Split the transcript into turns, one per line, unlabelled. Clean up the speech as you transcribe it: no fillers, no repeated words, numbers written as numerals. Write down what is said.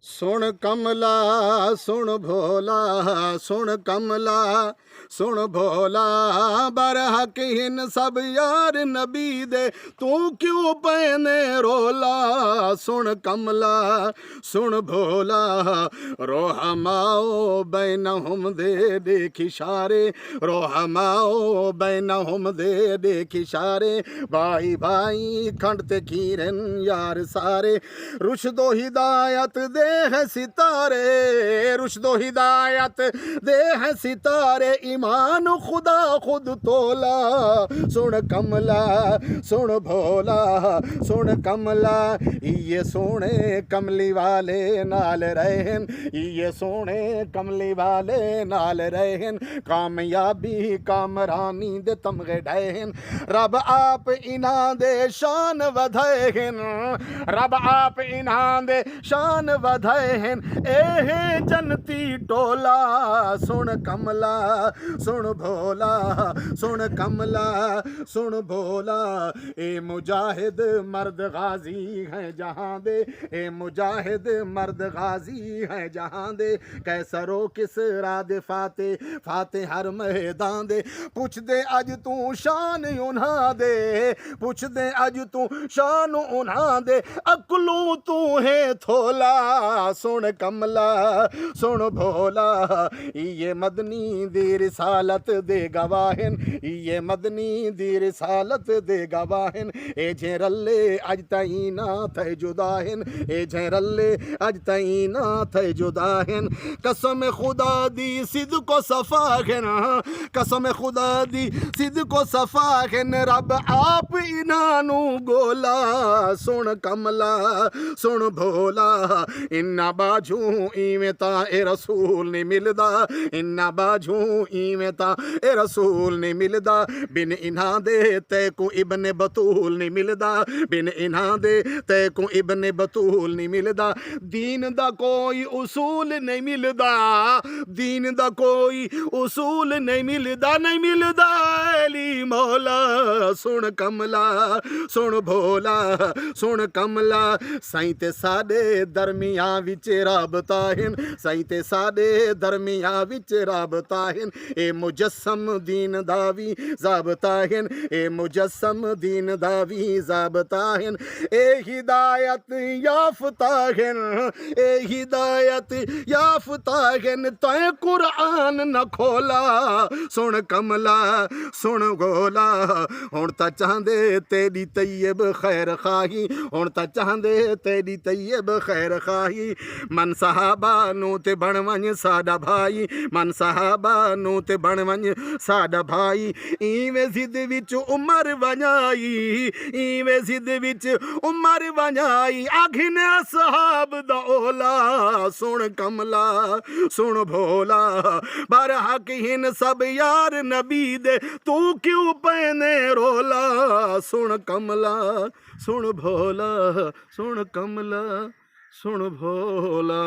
सुन कमला सुन भोला, सुन कमला सुन भोला, बरहक हिन सब यार नबी दे, तू क्यों पैने रोला। सुन कमला सुन भोला, रोहमाओ बैनहुम दे देख इशारे, रोहमाओ बैनहुम दे देख इशारे, भाई भाई खंडते कीरन यार सारे, रुशदो हिदायत दे है सितारे, रुशदो हिदायत दे है सितारे, ईमान खुदा खुद तोला। सुन कमला सुन भोला, सुन कमला, ये सोने कमली वाले नाल रहन, ये सोने कमली वाले नाल रहन, कामयाबी कामरानी दे तमगे डहन, रब आप इना दे शान वधैन, रब आप इना दे शान वधैन, एहे जनती टोला। सुन कमला सुन भोला, सुन कमला सुन भोला, ए मुजाहिद मर्द गाजी हैं जहां दे, ए मुजाहिद मर्द गाजी हैं जहां दे, कैसरो किस राद फाते फाते हर मैदान दे, पुछ दे अज तू शान उन्हां दे, पुछ दे अज तू शान उन्हां दे, अकलू तू है थोला। सुन कमला सुन भोला, ये मदनी दी रिसालत दे गवाहन, ये मदनी दी रिसालत दे गवाहन, ए जे रल्ले अज ताई ना थे जुदाहन, ए जे रल्ले अज ताई ना थे जुदाहन, कसम खुदा दी सिद को सफाहन, कसम खुदा दी सिद को सफाहन, रब आप इनानू गोला। सुन कमला सुन भोला, इन्ना बाजू इवें ता ए रसूल नहीं मिलदा, इन्ना बाजू इवें ता ए रसूल नहीं मिलदा, बिन इन्हां दे ते को इब्ने बतूल नहीं मिलदा, बिन इन्हां दे ते को इब्ने बतूल नहीं मिलदा, दीन दा कोई उसूल नहीं मिलदा, दीन दा कोई उसूल नहीं मिलदा, नहीं मिलदा अली मौला। सुन कमला सुन भोला, सुन कमला, साईं ते साडे दरमिया विच राबता हिन, साईं ते साडे दरमिया विच राबता हिन, ए मुजस्सम दीन दावी ज़ाबता हिन, ए मुजस्सम दीन दावी ज़ाबता हिन, ए हिदायत याफ्ता हिन, ए हिदायत याफ्ता हिन, तैं कुरान न खोला। सुन कमला सुन गोला, हुण तां चाहंदे तेरी तैयब खैर खाही, हुण तां चाहंदे तेरी तैयब खैर खाही, मन सहाबा नू ते बण वञ साडा भाई, मन सहाबा नू ते बण वञ साडा भाई, इवें जिद विच उमर वञाई, इवें जिद विच उमर वञाई, आखिन असहाब दा ओला। सुन कमला सुन भोला, बरहक हिन सब यार नबी दे, तू क्यों पैने रोला। सुन कमला सुन भोला, सुन कमला सुन भोला।